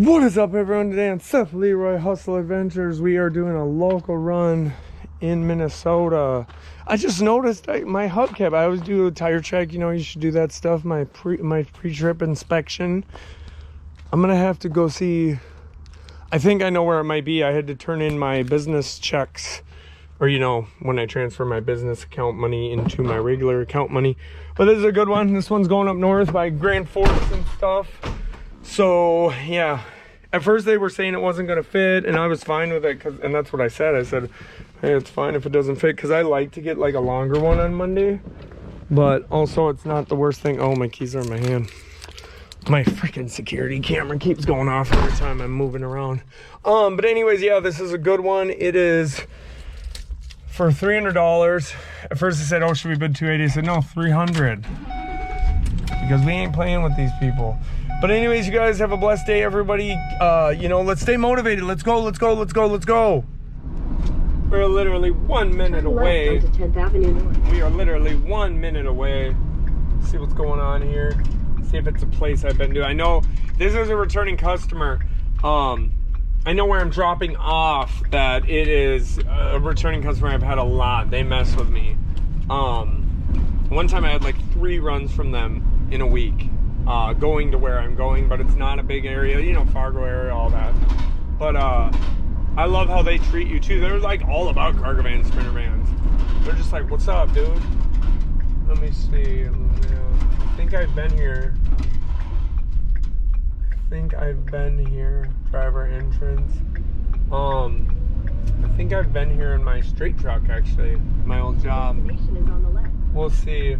What is up, everyone? Today on Seth Leroy Hustle Adventures, we are doing a local run in Minnesota. I just noticed my hubcap. I always do a tire check. You know, you should do that stuff. My pre-trip inspection. I'm gonna have to go see. I think I know where it might be. I had to turn in my business checks, or you know, when I transfer my business account money into my regular account money. But this is a good one. This one's going up north by Grand Forks and stuff. So yeah, at first they were saying it wasn't going to fit, and I was fine with it, and that's what I said. I said, hey, it's fine if it doesn't fit, because I like to get like a longer one on Monday, but also it's not the worst thing. Oh, my keys are in my hand. My freaking security camera keeps going off every time I'm moving around. But anyways, yeah, this is a good one. It is for $300. At first I said, oh, should we bid $280? I said, no, $300, because we ain't playing with these people. But anyways, you guys have a blessed day, everybody. You know, let's stay motivated. Let's go, let's go, let's go, let's go. We're literally 1 minute away. Onto 10th Avenue North. We are literally 1 minute away. See what's going on here. See if it's a place I've been to. I know this is a returning customer. I know where I'm dropping off that it is a returning customer I've had a lot. They mess with me. One time I had like 3 runs from them in a week. Going to where I'm going, but it's not a big area, you know, Fargo area, all that. But I love how they treat you too. They're like all about cargo vans, sprinter vans. They're just like, what's up, dude? Let me see. Yeah, I think I've been here. Driver entrance. I think I've been here in my straight truck, actually, my old job. Destination is on the left. We'll see.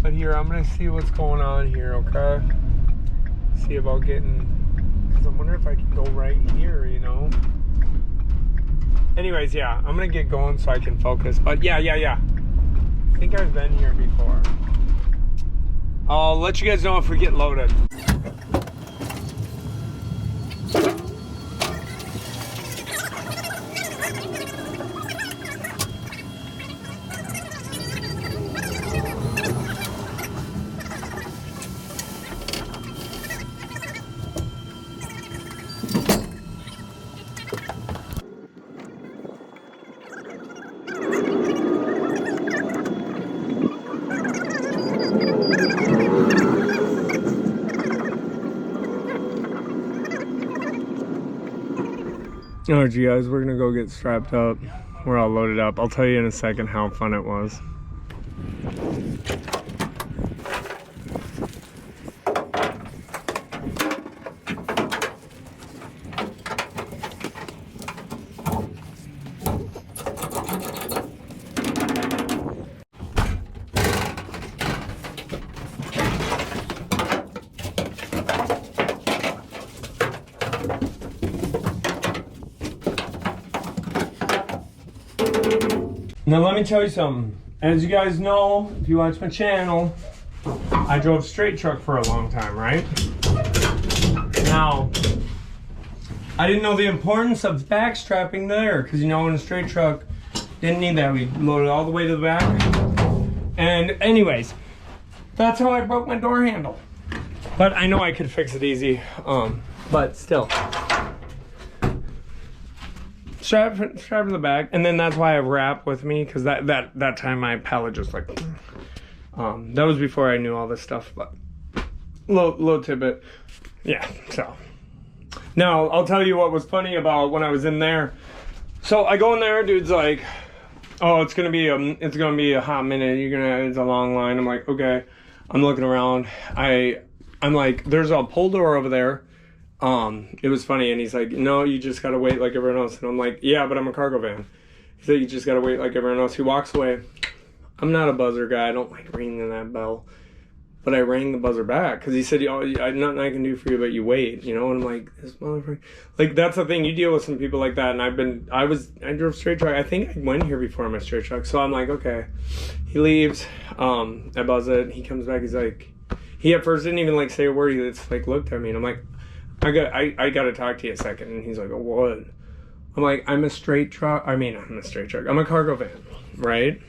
But here, I'm gonna see what's going on here, okay? See about getting, because I'm wondering if I can go right here, you know? Anyways, yeah, I'm gonna get going so I can focus. But yeah. I think I've been here before. I'll let you guys know if we get loaded. Alright, you guys, we're gonna go get strapped up. We're all loaded up. I'll tell you in a second how fun it was. Now let me tell you something. As you guys know, if you watch my channel, I drove straight truck for a long time, right? Now, I didn't know the importance of backstrapping there, because you know, in a straight truck, didn't need that. We loaded all the way to the back. And anyways, that's how I broke my door handle. But I know I could fix it easy, but still. Strap in the back, and then that's why I have wrap with me, because that time my pallet just like that was before I knew all this stuff. But low tidbit, yeah. So now I'll tell you what was funny about when I was in there. So I go in there, dude's like, oh, it's gonna be a hot minute, it's a long line. I'm like, okay. I'm looking around. I'm like, there's a pull door over there. It was funny, and he's like, no, you just gotta wait like everyone else. And I'm like, yeah, but I'm a cargo van. He's like, you just gotta wait like everyone else. He walks away. I'm not a buzzer guy. I don't like ringing that bell. But I rang the buzzer back, because he said, oh, nothing I can do for you, but you wait, you know? And I'm like, this motherfucker. Like, that's the thing. You deal with some people like that, and I drove straight truck. I think I went here before in my straight truck. So I'm like, okay. He leaves. I buzz it. He comes back. He's like, he at first didn't even like say a word. He just like looked at me, and I'm like, I got to talk to you a second. And he's like, oh, what? I'm like, I'm a cargo van, right?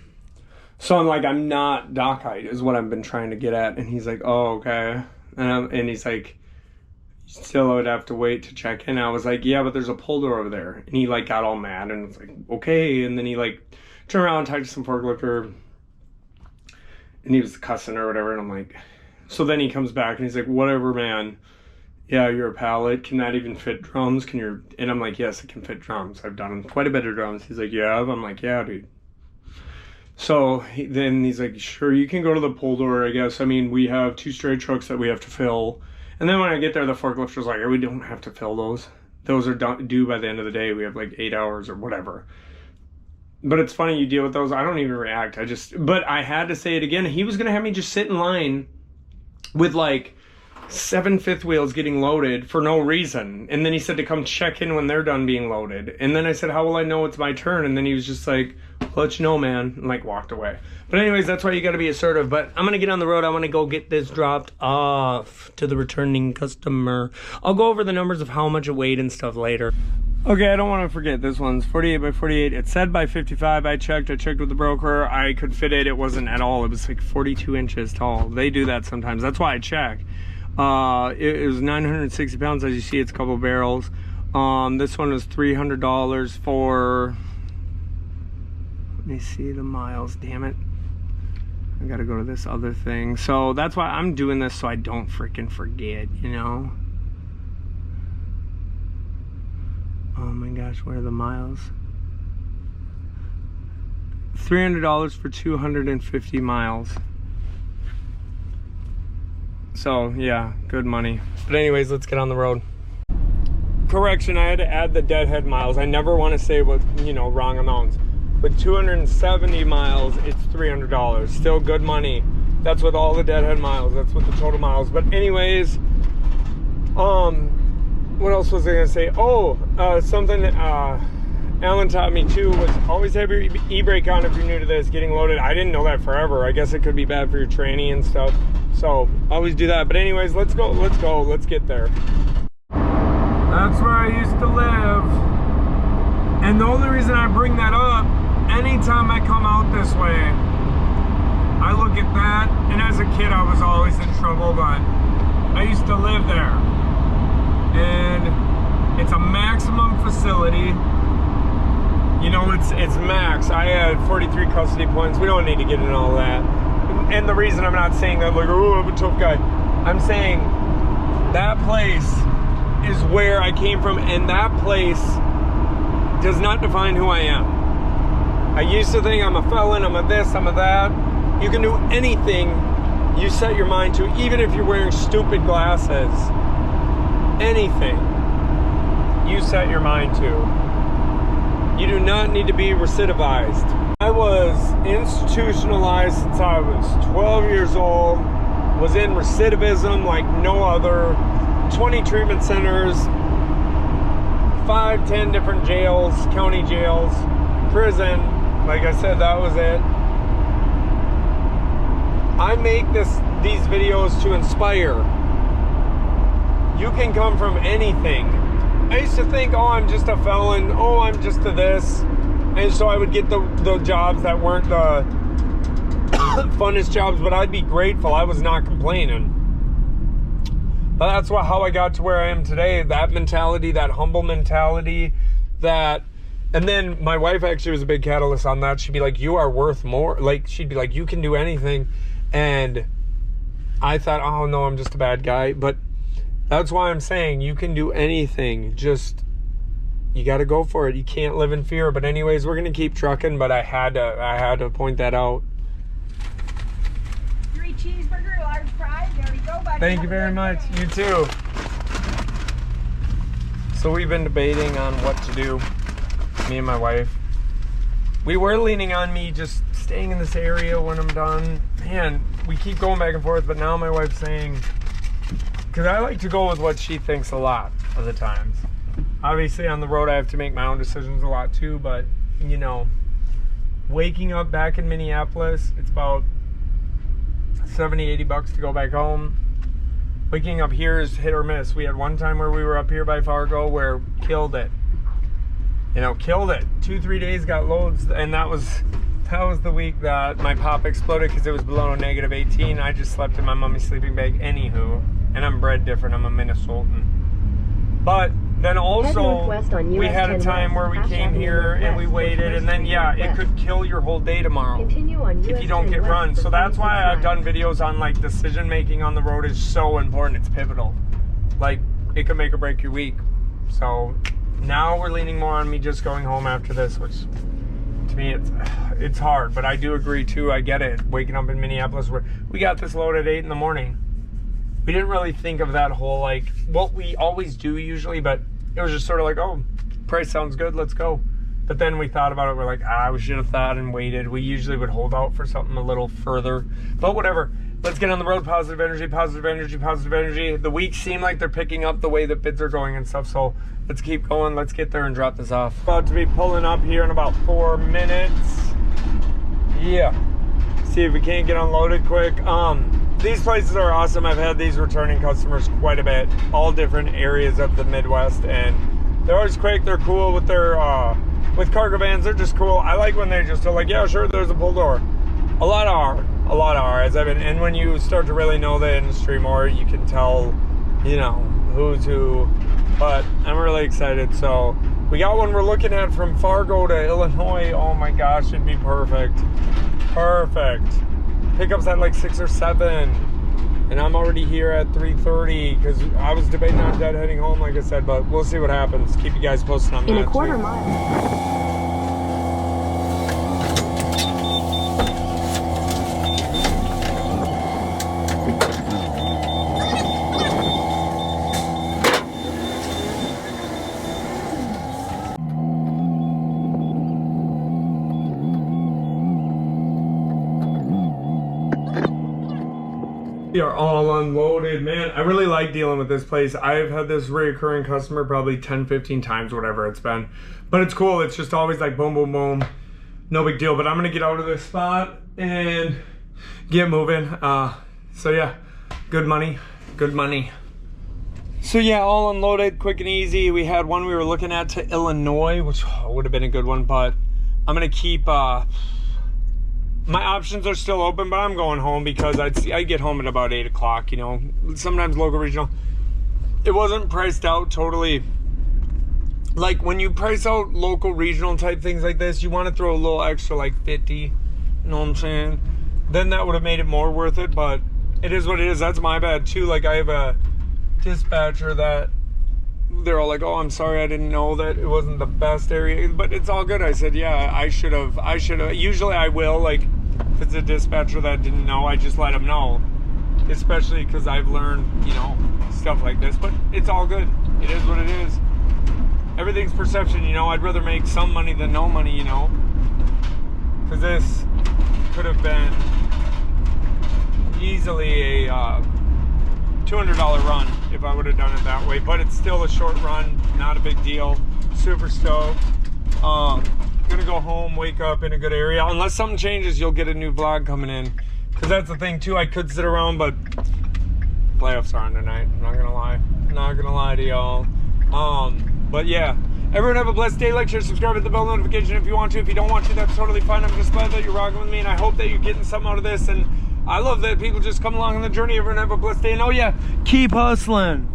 So I'm like, I'm not dock height is what I've been trying to get at. And he's like, oh, okay. And he's like, still would have to wait to check in. I was like, yeah, but there's a pull door over there. And he like got all mad and was like, okay. And then he like turned around and talked to some forklifter and he was cussing or whatever. And I'm like, so then he comes back and he's like, whatever, man. Yeah, you're a pallet. Can that even fit drums? And I'm like, yes, it can fit drums. I've done quite a bit of drums. He's like, yeah. I'm like, yeah, dude. So then he's like, sure, you can go to the pull door, I guess. I mean, we have 2 straight trucks that we have to fill. And then when I get there, the forklifter's like, we don't have to fill those. Those are due by the end of the day. We have like 8 hours or whatever. But it's funny, you deal with those. I don't even react. But I had to say it again. He was going to have me just sit in line with like 7 fifth wheels getting loaded for no reason. And then he said to come check in when they're done being loaded. And then I said, how will I know it's my turn? And then he was just like, I'll let you know, man, and like walked away. But anyways, that's why you got to be assertive. But I'm going to get on the road. I want to go get this dropped off to the returning customer. I'll go over the numbers of how much it weighed and stuff later. Okay, I don't want to forget, this one's 48 by 48. It said by 55. I checked with the broker. I could fit it. It wasn't at all. It was like 42 inches tall. They do that sometimes. That's why I checked. It was 960 pounds. As you see, it's a couple barrels. This one was $300 for, let me see the miles, damn it. I gotta go to this other thing. So that's why I'm doing this, so I don't freaking forget, you know? Oh my gosh, where are the miles? $300 for 250 miles. So yeah, good money. But anyways, let's get on the road. Correction, I had to add the deadhead miles. I never want to say what, you know, wrong amounts. With 270 miles, it's $300. Still good money. That's with all the deadhead miles. That's with the total miles. But anyways, what else was I gonna say? Oh, something Alan taught me too was always have your e-brake on if you're new to this, getting loaded. I didn't know that forever. I guess it could be bad for your training and stuff. So always do that. But anyways, let's go, let's get there. That's where I used to live. And the only reason I bring that up, anytime I come out this way, I look at that, and as a kid I was always in trouble, but I used to live there. And it's a maximum facility. You know, it's max. I had 43 custody points. We don't need to get into all that. And the reason I'm not saying that like, oh, I'm a tough guy. I'm saying that place is where I came from, and that place does not define who I am. I used to think I'm a felon, I'm a this, I'm a that. You can do anything you set your mind to, even if you're wearing stupid glasses. Anything you set your mind to. You do not need to be recidivized. I was institutionalized since I was 12 years old, was in recidivism like no other, 20 treatment centers, 5, 10 different jails, county jails, prison. Like I said, that was it. I make these videos to inspire. You can come from anything. I used to think, oh, I'm just a felon. Oh, I'm just a this. And so I would get the jobs that weren't the funnest jobs, but I'd be grateful. I was not complaining. But that's how I got to where I am today. That mentality, that humble mentality, and then my wife actually was a big catalyst on that. She'd be like, you are worth more. Like, she'd be like, you can do anything. And I thought, oh no, I'm just a bad guy. But that's why I'm saying you can do anything. Just, you got to go for it. You can't live in fear. But anyways, we're going to keep trucking, but I had to point that out. 3 cheeseburger, large fry. There we go, buddy. Thank you very much. You too. So we've been debating on what to do, me and my wife. We were leaning on me just staying in this area when I'm done. Man, we keep going back and forth, but now my wife's saying, because I like to go with what she thinks a lot of the times. Obviously on the road I have to make my own decisions a lot too, but you know, waking up back in Minneapolis, it's about $70-80 to go back home. Waking up here is hit or miss. We had one time where we were up here by Fargo where killed it. You know, killed it. 2-3 days got loads, and that was the week that my pop exploded because it was below -18. I just slept in my mommy's sleeping bag anywho, and I'm bred different. I'm a Minnesotan. But then also, northwest on we US had a 10 time where we west, came here and we waited, and then yeah, it could kill your whole day tomorrow Continue on if US you don't 10 get west run. for So that's why 46 I've done miles. videos on like decision making on the road is so important. It's pivotal. Like it could make or break your week. So now we're leaning more on me just going home after this, which to me it's hard, but I do agree too. I get it. Waking up in Minneapolis, where we got this load at 8 in the morning. We didn't really think of that whole like what we always do usually, but it was just sort of like, oh, price sounds good, let's go. But then we thought about it, we're like, we should have thought and waited. We usually would hold out for something a little further, but whatever. Let's get on the road. Positive energy, positive energy, positive energy. The weeks seem like they're picking up the way that bids are going and stuff, so let's keep going. Let's get there and drop this off. About to be pulling up here in about 4 minutes. Yeah. See if we can't get unloaded quick. These places are awesome. I've had these returning customers quite a bit, all different areas of the Midwest, and they're always quick. They're cool with their with cargo vans. They're just cool. I like when they just are like, yeah, sure, there's a pull door. A lot are as I've been, and when you start to really know the industry more, you can tell, you know, who's who. But I'm really excited. So we got one we're looking at from Fargo to Illinois. Oh my gosh, it'd be perfect. Perfect. Pickups at like 6 or 7, and I'm already here at 3:30 because I was debating on deadheading home, like I said, but we'll see what happens. Keep you guys posted on that. In a quarter too. mile. We are all unloaded, man. I really like dealing with this place. I've had this reoccurring customer probably 10, 15 times, whatever it's been. But it's cool. It's just always like boom, boom, boom. No big deal. But I'm going to get out of this spot and get moving. So yeah, good money, good money. So yeah, all unloaded, quick and easy. We had one we were looking at to Illinois, which would have been a good one, but I'm going to keep... my options are still open, but I'm going home because I get home at about 8 o'clock, you know, sometimes local, regional. It wasn't priced out totally. Like when you price out local, regional type things like this, you want to throw a little extra, like 50, you know what I'm saying? Then that would have made it more worth it, but it is what it is. That's my bad too. Like I have a dispatcher that they're all like, oh, I'm sorry, I didn't know that it wasn't the best area, but it's all good. I said, yeah, I should have. Usually I will, like, if it's a dispatcher that didn't know, I just let them know, especially because I've learned, you know, stuff like this, but it's all good. It is what it is. Everything's perception, you know. I'd rather make some money than no money, you know, because this could have been easily a $200 run if I would have done it that way, but it's still a short run, not a big deal. Super stoked. Gonna go home, wake up in a good area. Unless something changes, you'll get a new vlog coming in, because that's the thing too. I could sit around, but playoffs are on tonight. I'm not gonna lie to y'all. But yeah, everyone have a blessed day. Like, share, subscribe, hit the bell notification if you want to. If you don't want to, that's totally fine. I'm just glad that you're rocking with me, and I hope that you're getting something out of this. And I love that people just come along on the journey. Everyone have a blessed day. And oh yeah, keep hustling.